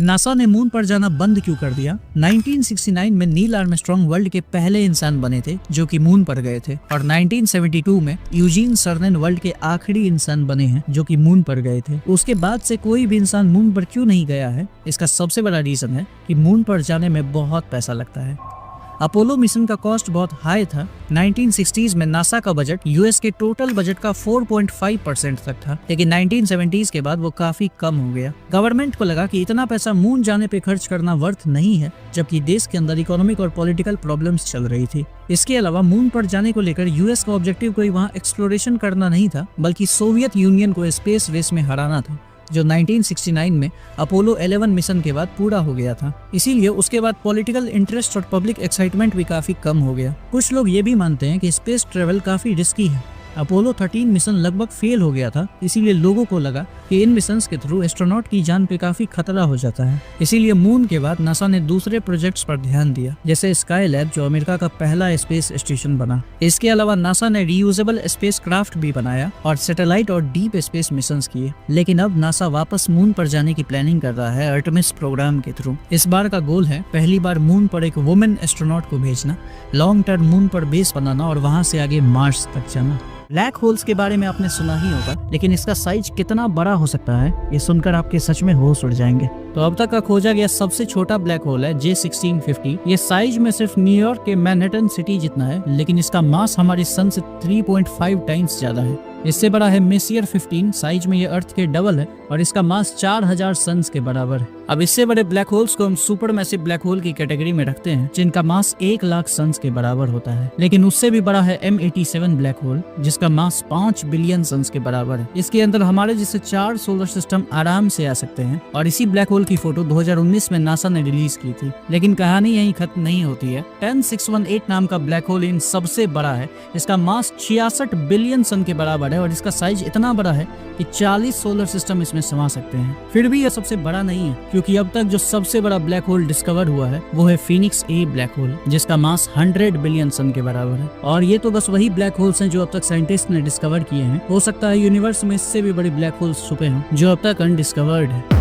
NASA ने moon पर जाना बंद क्यों कर दिया? 1969 में नील आर्मस्ट्रांग वर्ल्ड के पहले इंसान बने थे जो कि मून पर गए थे, और 1972 में यूजीन सर्नेन वर्ल्ड के आखिरी इंसान बने हैं जो कि मून पर गए थे। उसके बाद से कोई भी इंसान मून पर क्यों नहीं गया है? इसका सबसे बड़ा रीजन है कि मून पर जाने में बहुत पैसा लगता है। अपोलो मिशन का कॉस्ट बहुत हाई था। 1960s में नासा का बजट यूएस के टोटल बजट का 4.5% तक था, लेकिन 1970s के बाद वो काफी कम हो गया। गवर्नमेंट को लगा कि इतना पैसा मून जाने पे खर्च करना वर्थ नहीं है, जबकि देश के अंदर इकोनॉमिक और पॉलिटिकल प्रॉब्लम्स चल रही थी। इसके अलावा मून पर जाने को लेकर यूएस का ऑब्जेक्टिव कोई वहाँ एक्सप्लोरेशन करना नहीं था, बल्कि सोवियत यूनियन को स्पेस रेस में हराना था, जो 1969 में अपोलो 11 मिशन के बाद पूरा हो गया था। इसीलिए उसके बाद पॉलिटिकल इंटरेस्ट और पब्लिक एक्साइटमेंट भी काफी कम हो गया। कुछ लोग ये भी मानते हैं कि स्पेस ट्रेवल काफी रिस्की है। अपोलो 13 मिशन लगभग फेल हो गया था, इसीलिए लोगों को लगा कि इन मिशंस के थ्रू एस्ट्रोनॉट की जान पे काफी खतरा हो जाता है। इसीलिए मून के बाद नासा ने दूसरे प्रोजेक्ट्स पर ध्यान दिया, जैसे स्काई लैब जो अमेरिका का पहला स्पेस स्टेशन बना। इसके अलावा नासा ने रीयूजेबल स्पेस क्राफ्ट भी बनाया और सैटेलाइट और डीप स्पेस मिशंस किए। लेकिन अब नासा वापस मून पर जाने की प्लानिंग कर रहा है आर्टेमिस प्रोग्राम के थ्रू। इस बार का गोल है पहली बार मून पर एक वुमेन एस्ट्रोनॉट को भेजना, लॉन्ग टर्म मून पर बेस बनाना और वहां से आगे मार्स तक जाना। ब्लैक होल्स के बारे में आपने सुना ही होगा, लेकिन इसका साइज कितना बड़ा हो सकता है ये सुनकर आपके सच में होश उड़ जाएंगे। तो अब तक का खोजा गया सबसे छोटा ब्लैक होल है J1650। ये साइज में सिर्फ न्यूयॉर्क के मैनहट्टन सिटी जितना है, लेकिन इसका मास हमारे सन से 3.5 टाइम्स ज्यादा है। इससे बड़ा है मेसियर 15, साइज में ये अर्थ के डबल है और इसका मास 4000 सन्स के बराबर है। अब इससे बड़े ब्लैक होल्स को हम सुपर मैसिव ब्लैक होल की कैटेगरी में रखते हैं, जिनका मास 1 लाख सन्स के बराबर होता है। लेकिन उससे भी बड़ा है M87 ब्लैक होल, जिसका मास 5 बिलियन सन्स के बराबर है। इसके अंदर हमारे जैसे 4 सोलर सिस्टम आराम से आ सकते हैं, और इसी ब्लैक होल की फोटो 2019 में नासा ने रिलीज की थी। लेकिन कहानी यहीं खत्म नहीं होती है। 10618 नाम का ब्लैक होल इन सबसे बड़ा है। इसका मास 66 बिलियन सन के बराबर है और इसका साइज इतना बड़ा है कि 40 सोलर सिस्टम इसमें समा सकते हैं। फिर भी यह सबसे बड़ा नहीं है, क्योंकि अब तक जो सबसे बड़ा ब्लैक होल डिस्कवर हुआ है वो है फीनिक्स ए ब्लैक होल, जिसका मास 100 बिलियन सन के बराबर है। और ये तो बस वही ब्लैक होल्स हैं जो अब तक साइंटिस्ट ने डिस्कवर किए हैं। हो सकता है यूनिवर्स में इससे भी बड़े ब्लैक होल्स छुपे हों जो अब तक अनडिस्कवर्ड है।